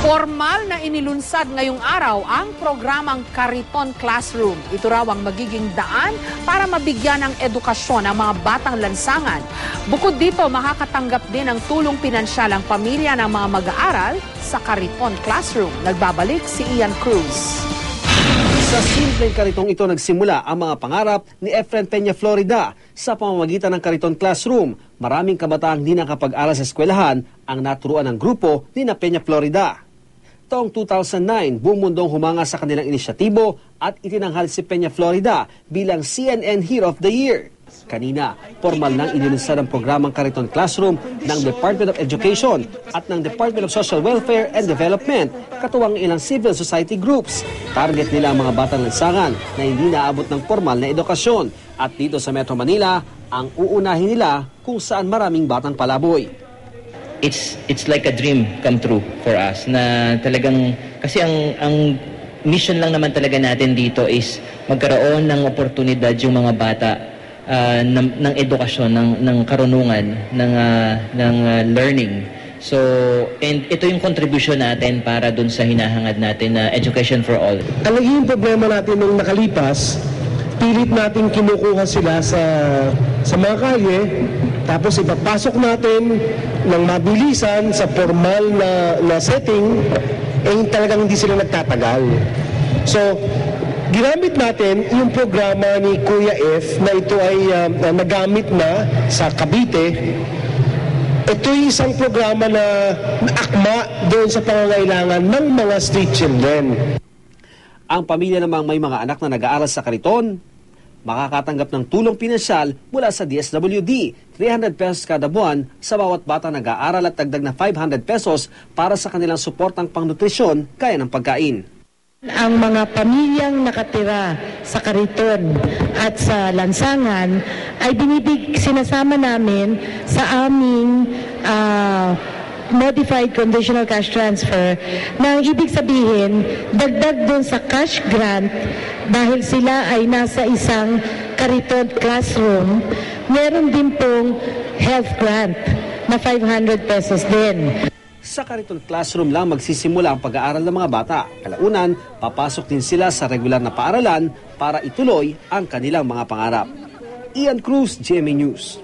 Formal na inilunsad ngayong araw ang programang Kariton Classroom. Ito raw ang magiging daan para mabigyan ng edukasyon ang mga batang lansangan. Bukod dito, makakatanggap din ng tulong pinansyal ang pamilya ng mga mag-aaral sa Kariton Classroom. Nagbabalik si Ian Cruz. Sa simpleng karitong ito nagsimula ang mga pangarap ni Efren Peña Florida. Sa pamamagitan ng Kariton Classroom, maraming kabataang di nakapag-aral sa eskwelahan ang naturuan ng grupo ni Peña Florida. Taong 2009, buong mundong humanga sa kanilang inisyatibo at itinanghal si Peña Florida bilang CNN Hero of the Year. Kanina, formal nang inilunsad ang programang Kariton Classroom ng Department of Education at ng Department of Social Welfare and Development, katuwang ilang civil society groups. Target nila ang mga batang lansangan na hindi naabot ng formal na edukasyon. At dito sa Metro Manila, ang uunahin nila kung saan maraming batang palaboy. It's like a dream come true for us na talagang kasi ang mission lang naman talaga natin dito is magkaroon ng oportunidad yung mga bata ng edukasyon, ng karunungan, ng learning. So, and ito yung contribution natin para dun sa hinahangad natin na education for all. Ang naging problema natin nung nakalipas, pilit natin kinukuha sila sa mga kalye, tapos ipapasok natin ng mabilisan sa formal na setting, talagang hindi sila nagtatagal. So, ginamit natin yung programa ni Kuya F na ito ay nagamit na sa Cavite. Ito ay isang programa na akma doon sa pangangailangan ng mga street children. Ang pamilya namang may mga anak na nag-aaral sa Kariton, makakatanggap ng tulong pinansyal mula sa DSWD, 300 pesos kada buwan sa bawat bata nag-aaral at dagdag na 500 pesos para sa kanilang suportang pangnutrisyon gaya ng pagkain. Ang mga pamilyang nakatira sa Kariton at sa lansangan ay sinasama namin sa aming modified conditional cash transfer na ang ibig sabihin, dagdag dun sa cash grant dahil sila ay nasa isang Kariton Classroom, meron din pong health grant na 500 pesos din. Sa Kariton Classroom lang magsisimula ang pag-aaral ng mga bata. Kalaunan, papasok din sila sa regular na paaralan para ituloy ang kanilang mga pangarap. Ian Cruz, GMA News.